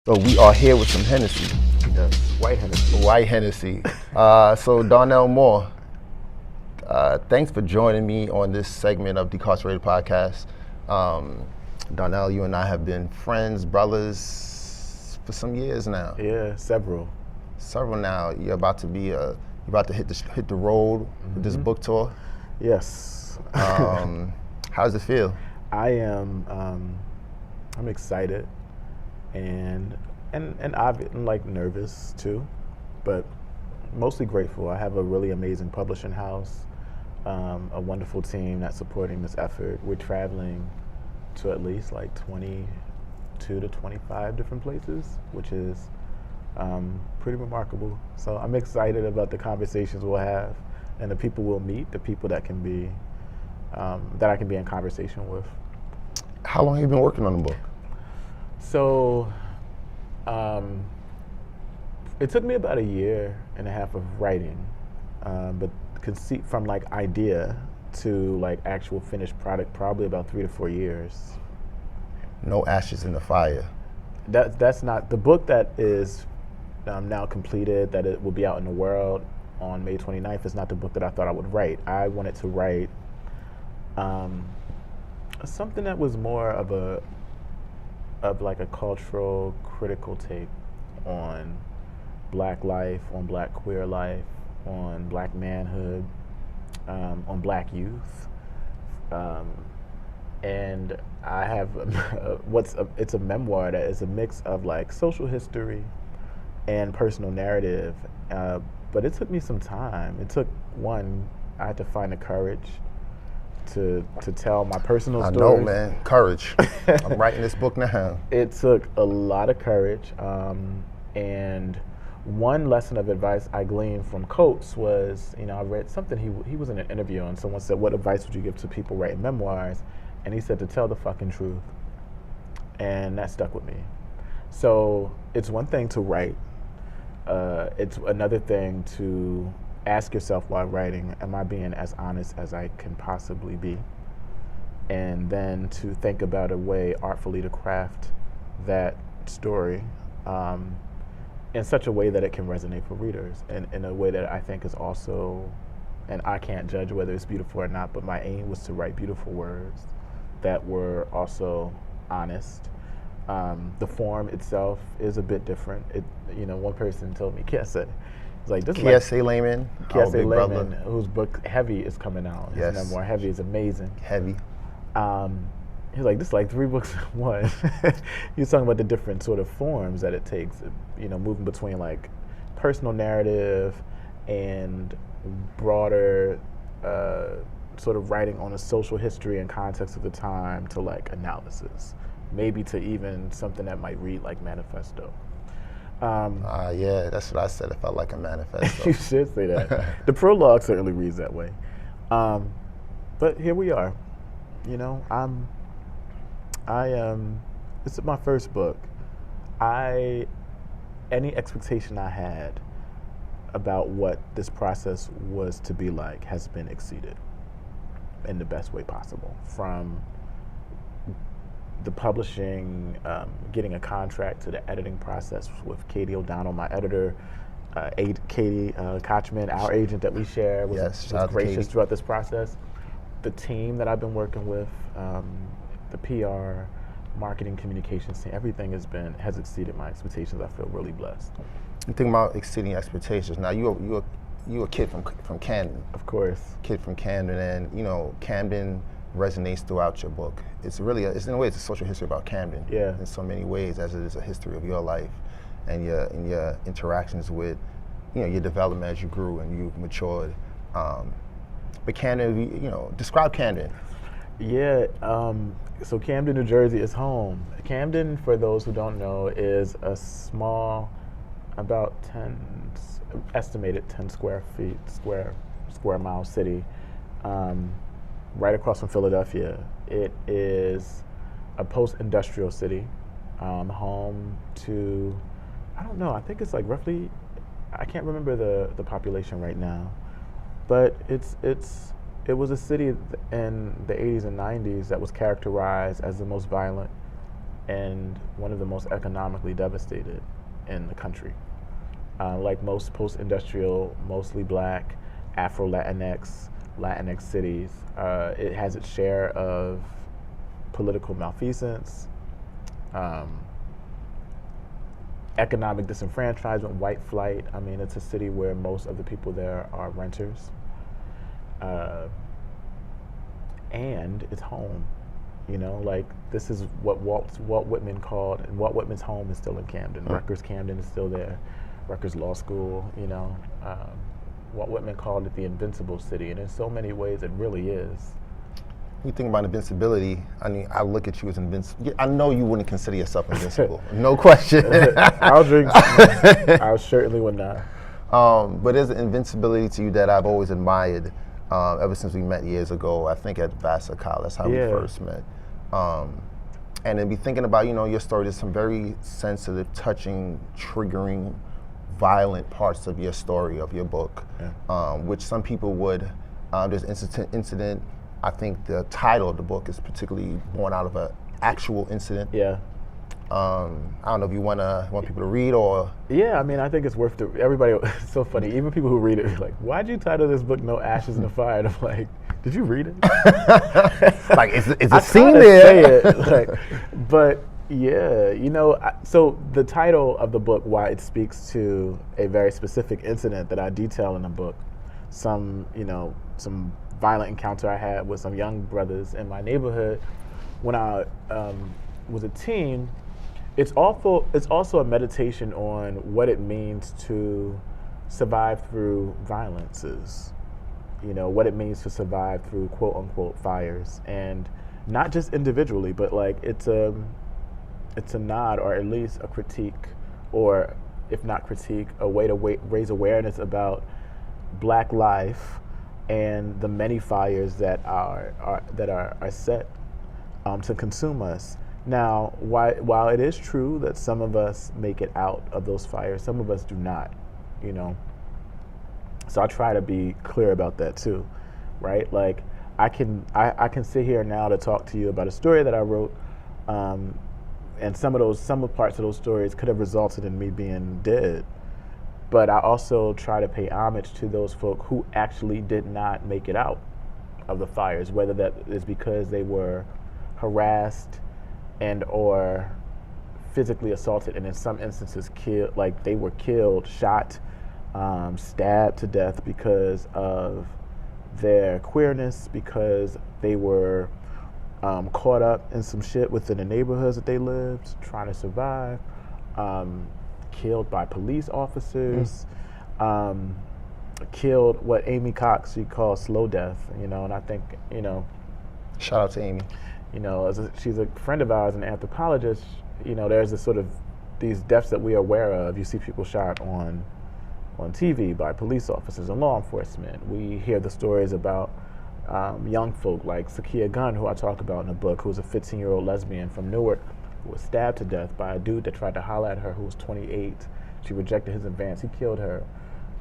So we are here with some Hennessy. Yes, White Hennessy. White Hennessy. So Darnell Moore, thanks for joining me on this segment of Decarcerated Podcast. Darnell, you and I have been friends, brothers for some years now. Yeah, several. Several now. You're about to hit the road with this book tour. Yes. How does it feel? I'm excited and I'm like nervous too, but mostly grateful. I have a really amazing publishing house, a wonderful team that's supporting this effort. We're traveling to at least like 22 to 25 different places, which is pretty remarkable. So I'm excited about the conversations we'll have and the people we'll meet, the people that can be that I can be in conversation with. How long have you been working on the book? So it took me about 1.5 years of writing, but conceit from like idea to like actual finished product, probably about 3 to 4 years. No ashes in the fire. That's not the book that is now completed, that it will be out in the world on May 29th is not the book that I thought I would write. I wanted to write something that was more of a cultural critical take on Black life, on Black queer life, on Black manhood, on Black youth, and I have it's a memoir that is a mix of like social history and personal narrative, but it took me some time. I had to find the courage to tell my personal story. I know, man. Courage. I'm writing this book now. It took a lot of courage, and one lesson of advice I gleaned from Coates was, I read something, he was in an interview and someone said, what advice would you give to people writing memoirs? And he said to tell the fucking truth. And that stuck with me. So it's one thing to write. It's another thing to ask yourself while writing, am I being as honest as I can possibly be? And then to think about a way artfully to craft that story in such a way that it can resonate for readers, and in a way that I think is also, and I can't judge whether it's beautiful or not, but my aim was to write beautiful words that were also honest. The form itself is a bit different. One person told me, Kiese, it's like this. Kiese Layman, Kiese Layman, whose book Heavy is coming out. His memoir Heavy is amazing. Heavy. He's like, this is like 3 books in one. He's talking about the different sort of forms that it takes, moving between like personal narrative and broader sort of writing on a social history and context of the time to like analysis, maybe to even something that might read like manifesto. Yeah, that's what I said. It felt like a manifesto. You should say that. The prologue certainly reads that way. But here we are. This is my first book. Any expectation I had about what this process was to be like has been exceeded in the best way possible. From the publishing, getting a contract, to the editing process with Katie O'Donnell, my editor, Katie Kochman, our agent that we share, was gracious throughout this process. The team that I've been working with, the PR, marketing, communications team, everything has exceeded my expectations. I feel really blessed. You think about exceeding expectations. Now you're a kid from Camden. Of course. Kid from Camden, and Camden resonates throughout your book. It's in a way, it's a social history about Camden. Yeah. In so many ways, as it is a history of your life and your interactions with, your development as you grew and you matured. But Camden, describe Camden. Yeah, so Camden, New Jersey is home. Camden, for those who don't know, is a small, about estimated 10 square mile city, right across from Philadelphia. It is a post-industrial city, home to, I don't know, I think it's like roughly, I can't remember the population right now, but it was a city in the 80s and 90s that was characterized as the most violent and one of the most economically devastated in the country. Like most post-industrial, mostly black, Latinx cities, it has its share of political malfeasance, economic disenfranchisement, white flight. I mean, it's a city where most of the people there are renters. And it's home. Like this is what Walt Whitman called, and Walt Whitman's home is still in Camden. Rutgers Camden is still there. Rutgers Law School, Walt Whitman called it the invincible city, and in so many ways it really is. You think about invincibility, I mean, I look at you as invincible. I know you wouldn't consider yourself invincible, no question. I'll drink. I certainly would not. But there's an invincibility to you that I've always admired ever since we met years ago, I think at Vassar College, that's how we first met. And then be thinking about, your story, there's some very sensitive, touching, triggering, violent parts of your story, of your book, which some people would, there's incident, I think the title of the book is particularly born out of an actual incident. Yeah. I don't know if you want people to read or... Yeah, I mean, I think it's worth it. Everybody, it's so funny, even people who read it are like, why'd you title this book No Ashes in the Fire? And I'm like, did you read it? Like, it's a scene there. Say it, but yeah, so the title of the book, why it speaks to a very specific incident that I detail in the book, some violent encounter I had with some young brothers in my neighborhood when I was a teen. It's also a meditation on what it means to survive through violences, what it means to survive through quote unquote fires, and not just individually, but like it's a nod, or at least a critique, or if not critique, a way to raise awareness about Black life and the many fires that are set to consume us. Now, while it is true that some of us make it out of those fires, some of us do not, So I try to be clear about that too, right? Like I can sit here now to talk to you about a story that I wrote, and some parts of those stories could have resulted in me being dead. But I also try to pay homage to those folk who actually did not make it out of the fires, whether that is because they were harassed and or physically assaulted, and in some instances killed, like they were killed, shot, stabbed to death because of their queerness, because they were caught up in some shit within the neighborhoods that they lived, trying to survive, killed by police officers, killed what Amy Cox, she calls slow death, and I think, shout out to Amy. She's a friend of ours, an anthropologist. There's this sort of these deaths that we are aware of. You see people shot on TV by police officers and law enforcement. We hear the stories about young folk like Sakia Gunn, who I talk about in the book, who was a 15-year-old lesbian from Newark, who was stabbed to death by a dude that tried to holler at her, who was 28. She rejected his advance. He killed her.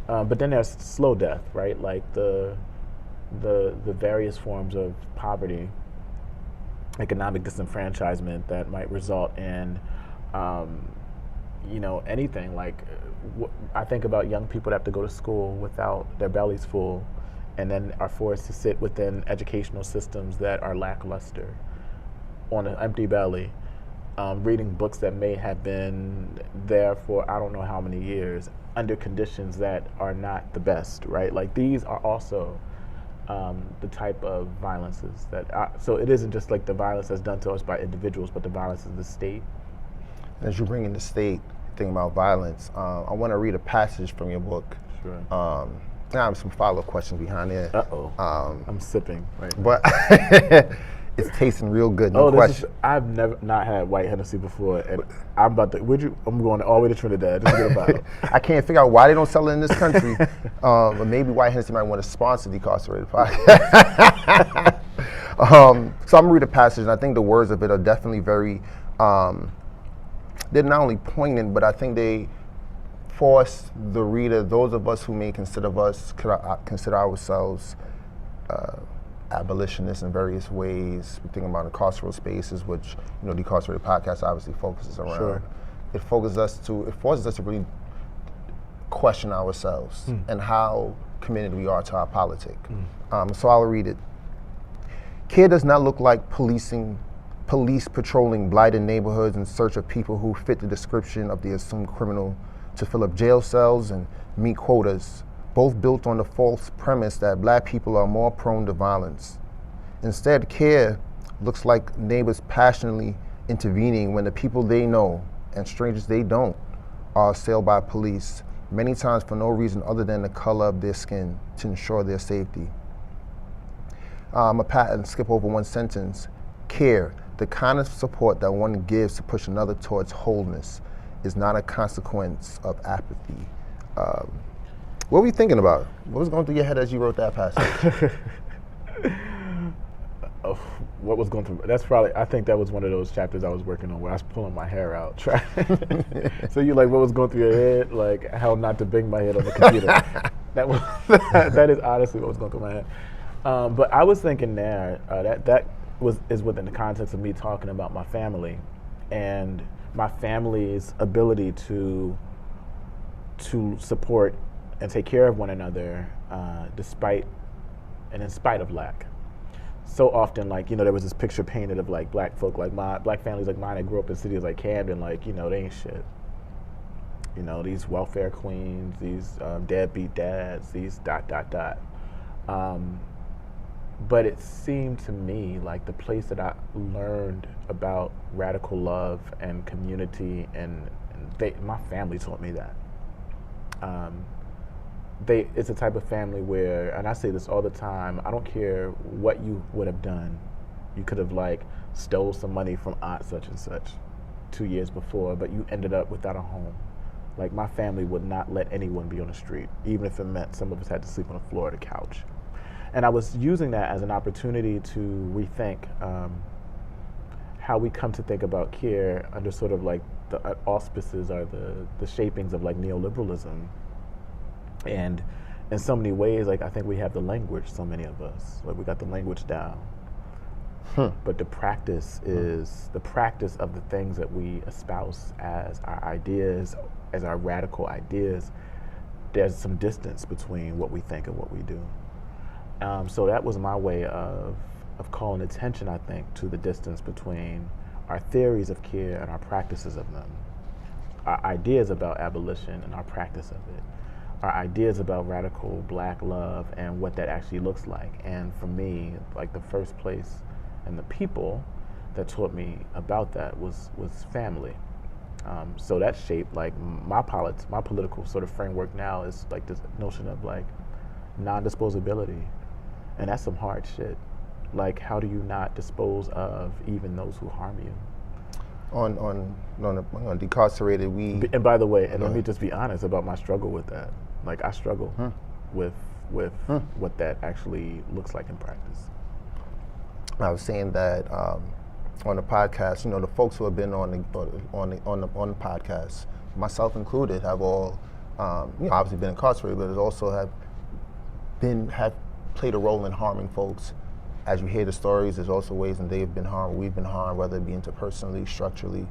But then there's slow death, right? Like the various forms of poverty, economic disenfranchisement that might result in, anything. Like, I think about young people that have to go to school without their bellies full, and then are forced to sit within educational systems that are lackluster on an empty belly, reading books that may have been there for I don't know how many years, under conditions that are not the best, right? Like, these are also the type of violences so it isn't just like the violence that's done to us by individuals, but the violence of the state. As you bring in the state, thinking about violence, I want to read a passage from your book. Sure. I have some follow-up questions behind it. I'm sipping right now. But it's tasting real good, no question. I've never not had White Hennessy before, and I'm about to, I'm going all the way to Trinidad just to get a bottle. I can't figure out why they don't sell it in this country, but maybe White Hennessy might want to sponsor Decarcerated Podcast. So I'm going to read a passage, and I think the words of it are definitely very, they're not only poignant, but I think they force the reader, those of us who may consider ourselves abolitionists in various ways. We're thinking about carceral spaces, which Decarcerated Podcast obviously focuses around. Sure. It forces us to really question ourselves and how committed we are to our politic. So I'll read it. CARE does not look like police patrolling blighted neighborhoods in search of people who fit the description of the assumed criminal to fill up jail cells and meet quotas, both built on the false premise that Black people are more prone to violence. Instead, CARE looks like neighbors passionately intervening when the people they know and strangers they don't are assailed by police, many times for no reason other than the color of their skin, to ensure their safety. I'm going to skip over one sentence. CARE, the kind of support that one gives to push another towards wholeness, is not a consequence of apathy. What were you thinking about? What was going through your head as you wrote that passage? What was going through? That's probably. I think that was one of those chapters I was working on where I was pulling my hair out. So you like what was going through your head? Like how not to bang my head on the computer. That is honestly what was going through my head. But I was thinking there that is within the context of me talking about my family and my family's ability to support and take care of one another despite and in spite of lack. So often, like, there was this picture painted of like Black folk, like Black families like mine that grew up in cities like Camden, like, they ain't shit. These welfare queens, these deadbeat dads, these ... But it seemed to me like the place that I learned about radical love and community, and my family taught me that. It's a type of family where, and I say this all the time, I don't care what you would have done. You could have stole some money from aunt such and such 2 years before, but you ended up without a home. Like, my family would not let anyone be on the street, even if it meant some of us had to sleep on the floor or the couch. And I was using that as an opportunity to rethink how we come to think about care under sort of like the auspices or the shapings of like neoliberalism. And in so many ways, I think we have the language, so many of us, we got the language down. But the practice is the practice of the things that we espouse as our ideas, as our radical ideas. There's some distance between what we think and what we do. So that was my way of calling attention, I think, to the distance between our theories of care and our practices of them, our ideas about abolition and our practice of it, our ideas about radical Black love and what that actually looks like. And for me, the first place and the people that taught me about that was family. So that shaped my political sort of framework now is this notion of non-disposability. And that's some hard shit. How do you not dispose of even those who harm you? On Decarcerated, And by the way, let me just be honest about my struggle with that. I struggle with what that actually looks like in practice. I was saying that on the podcast, the folks who have been on the podcast, myself included, have all obviously been incarcerated, but also have played a role in harming folks. As you hear the stories, there's also ways that they've been harmed, we've been harmed, whether it be interpersonally, structurally,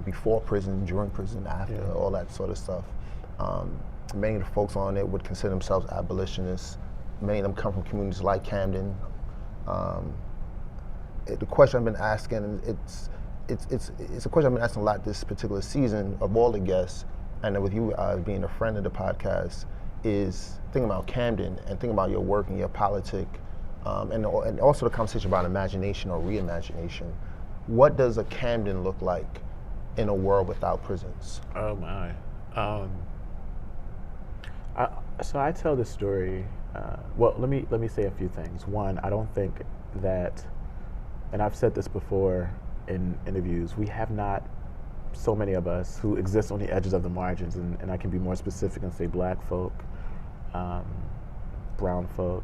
before prison, during prison, after, all that sort of stuff. Many of the folks on it would consider themselves abolitionists. Many of them come from communities like Camden. The question I've been asking, and it's a question I've been asking a lot this particular season of all the guests, and with you being a friend of the podcast, is thinking about Camden and thinking about your work and your politic, and also the conversation about imagination or reimagination. What does a Camden look like in a world without prisons? Oh my. So I tell this story. Well, let me say a few things. One, I don't think that, and I've said this before in interviews, we have not, so many of us who exist on the edges of the margins, and I can be more specific and say Black folk, brown folk,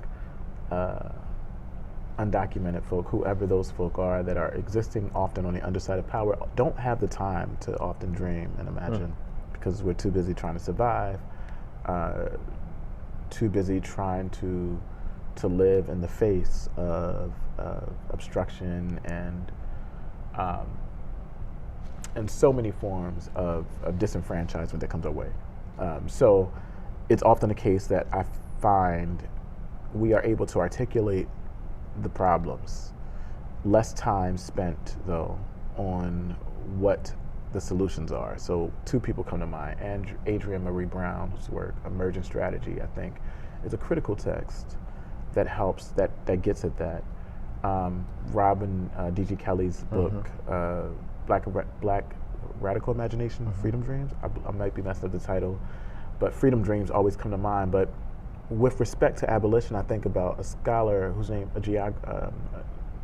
undocumented folk, whoever those folk are that are existing often on the underside of power, don't have the time to often dream and imagine because we're too busy trying to survive, too busy trying to to live in the face of obstruction and so many forms of disenfranchisement that comes our way. So it's often the case that I find we are able to articulate the problems. Less time spent, though, on what the solutions are. So two people come to mind. Adrienne Marie Brown's work, Emergent Strategy, I think, is a critical text that helps, that gets at that. Robin D.G. Kelly's book, Black Radical Imagination, Freedom Dreams. I might be messing up the title, but Freedom Dreams always come to mind. But with respect to abolition, I think about a scholar a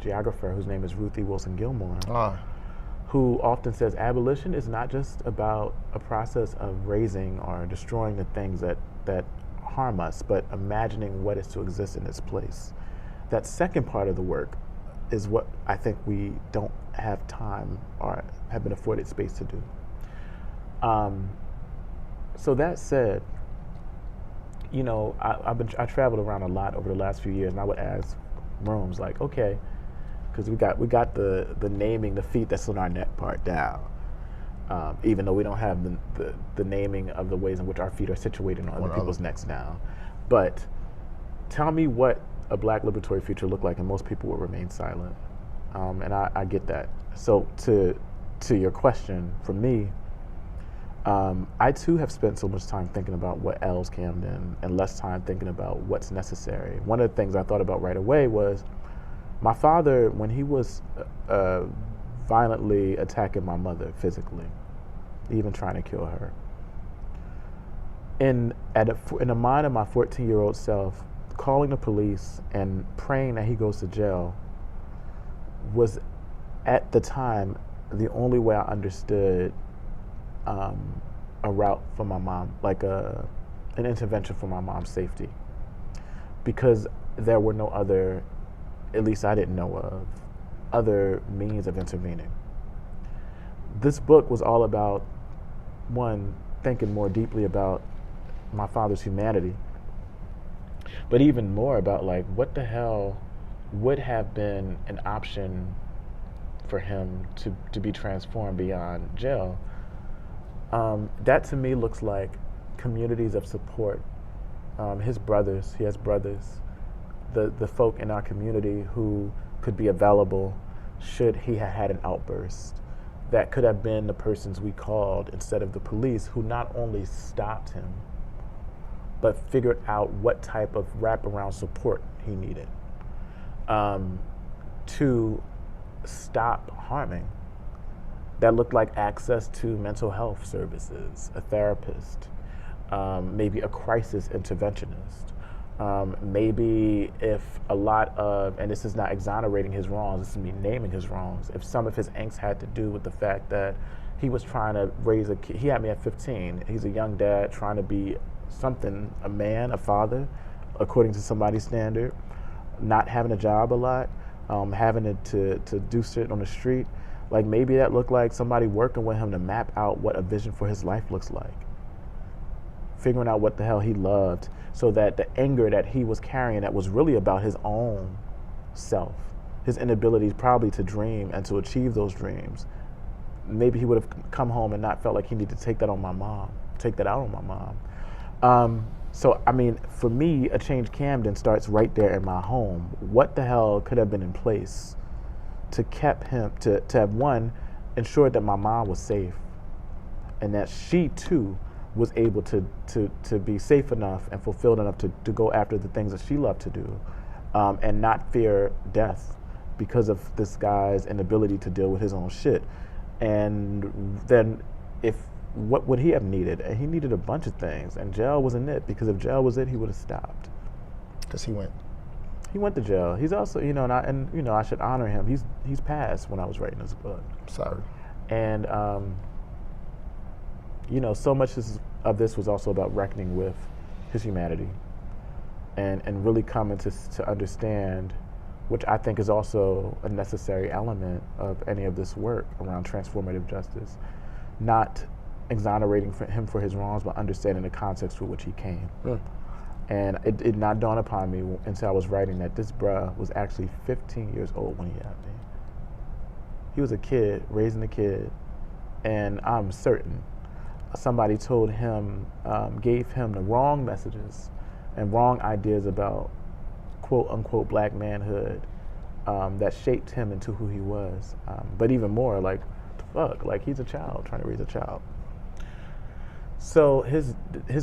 geographer whose name is Ruthie Wilson Gilmore, who often says abolition is not just about a process of raising or destroying the things that harm us, but imagining what is to exist in its place. That second part of the work is what I think we don't have time or have been afforded space to do. So that said, you know, I traveled around a lot over the last few years, and I would ask rooms like, okay, because we got the naming the feet that's on our neck part down, even though we don't have the naming of the ways in which our feet are situated on other people's necks down. But tell me what a Black liberatory future looked like, and most people would remain silent. And I get that. So to your question, for me, I too have spent so much time thinking about what ails Camden and less time thinking about what's necessary. One of the things I thought about right away was my father, when he was violently attacking my mother physically, even trying to kill her. In the mind of my 14-year-old self, calling the police and praying that he goes to jail was, at the time, the only way I understood a route for my mom, like an intervention for my mom's safety, because there were no other, at least I didn't know of, other means of intervening. This book was all about, one, thinking more deeply about my father's humanity, but even more about like what the hell would have been an option for him to be transformed beyond jail. That to me looks like communities of support. He has brothers, the folk in our community who could be available should he have had an outburst. That could have been the persons we called instead of the police, who not only stopped him, but figured out what type of wraparound support he needed to stop harming. That looked like access to mental health services, a therapist, maybe a crisis interventionist. Maybe if a lot of, and this is not exonerating his wrongs, this is me naming his wrongs, if some of his angst had to do with the fact that he was trying to raise a kid. He had me at 15. He's a young dad trying to be something, a man, a father, according to somebody's standard, not having a job a lot, having to do shit on the street. Like maybe that looked like somebody working with him to map out what a vision for his life looks like. Figuring out what the hell he loved, so that the anger that he was carrying that was really about his own self, his inability probably to dream and to achieve those dreams. Maybe he would have come home and not felt like he needed to take that out on my mom. So, I mean, for me, A Changed Camden starts right there in my home. What the hell could have been in place to kept him, to have, one, ensured that my mom was safe and that she too was able to be safe enough and fulfilled enough to go after the things that she loved to do, and not fear death because of this guy's inability to deal with his own shit. And then what would he have needed? And he needed a bunch of things, and jail wasn't it, because if jail was it, he would have stopped. Because he went to jail. He's also, I should honor him. He's passed when I was writing this book. Sorry. And so much of this was also about reckoning with his humanity and really coming to understand, which I think is also a necessary element of any of this work around transformative justice, not exonerating him for his wrongs, but understanding the context through which he came. And it did not dawn upon me until I was writing that this bruh was actually 15 years old when he had me. He was a kid, raising a kid, and I'm certain somebody told him, gave him the wrong messages and wrong ideas about quote unquote black manhood that shaped him into who he was. But even more, like, fuck, like he's a child trying to raise a child. So his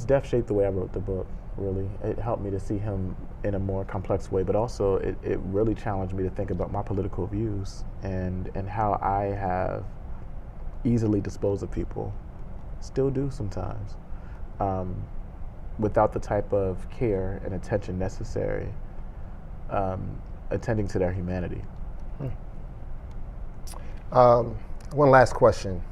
death shaped the way I wrote the book, really. It helped me to see him in a more complex way, but also it really challenged me to think about my political views and how I have easily disposed of people, still do sometimes, without the type of care and attention necessary, attending to their humanity. One last question.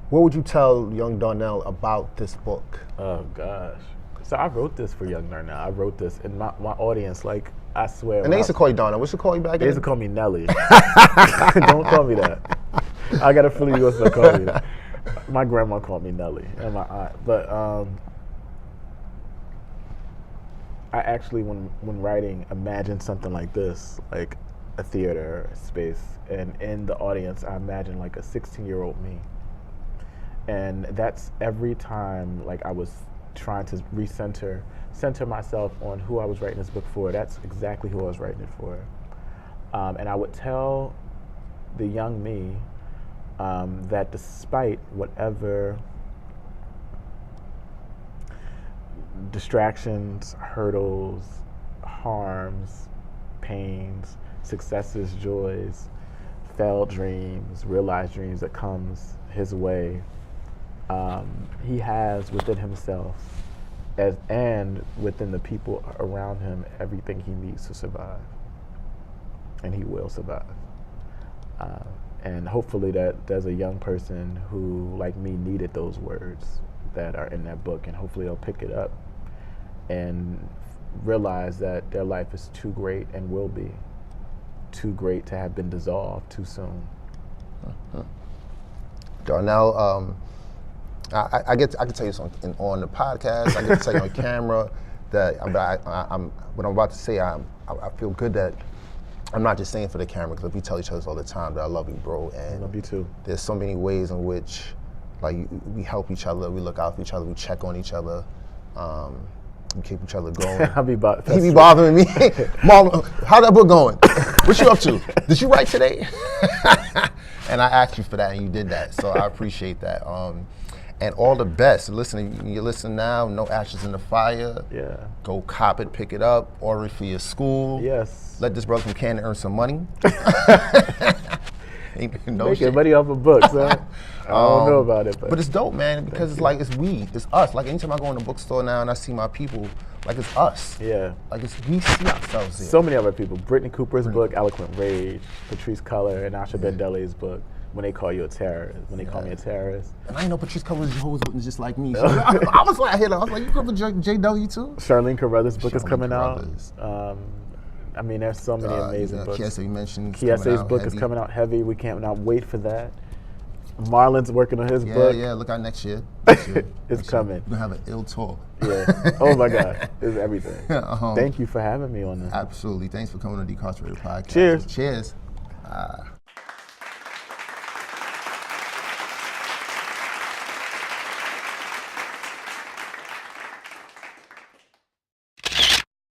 What would you tell young Darnell about this book? Oh gosh. So I wrote this for young Darnell. I wrote this, and my audience, like, I swear. And they used to call you Darnell. What's to call you back? They used to call me Nelly. Don't call me that. I got a feeling you was gonna call me that. My grandma called me Nelly, and my aunt. But I actually, when writing, imagined something like this, like a theater space, and in the audience, I imagined like a 16-year-old me. And that's every time, like, I was trying to center myself on who I was writing this book for. That's exactly who I was writing it for. And I would tell the young me that despite whatever distractions, hurdles, harms, pains, successes, joys, failed dreams, realized dreams that comes his way, he has within himself and within the people around him everything he needs to survive, and he will survive. And hopefully that there's a young person who, like me, needed those words that are in that book, and hopefully they'll pick it up and realize that their life is too great and will be too great to have been dissolved too soon. Darnell, I can tell you something on the podcast. I get to tell you on camera that I'm what I'm about to say. I feel good that I'm not just saying for the camera, because we tell each other all the time that I love you, bro. And I love you too. There's so many ways in which, like, we help each other, we look out for each other, we check on each other, we keep each other going. He be bothering me. Marlon, how's that book going? What you up to? Did you write today? And I asked you for that, and you did that, so I appreciate that. And all the best. Listen, you listen now, No Ashes in the Fire. Yeah. Go cop it, pick it up, order it for your school. Yes. Let this brother from Canada earn some money. Making money off of books, huh? I don't know about it. But it's dope, man, because it's like, it's we, it's us. Like, anytime I go in the bookstore now and I see my people, like, it's us. Yeah. Like, we see ourselves there. So many other people. Brittany Cooper's book, Eloquent Rage, Patrice Culler, and Asha Bendelli's book, When They Call You a Terrorist, When They Call Me a Terrorist. And I didn't know Patrice Culler was Jehovah's Witness just like me. So I was like, I was like, you grew up with JW too? Charlene Carruthers' book is coming out. I mean, there's so many amazing books. Kiese, you mentioned. Kiese's book is coming out heavy. We can't not wait for that. Marlon's working on his book. Yeah, look out next year. It's coming. We're going to have an ill talk. Yeah. Oh my God. It's everything. Thank you for having me on this. Absolutely. Thanks for coming on Decarcerated Podcast. Cheers. Cheers.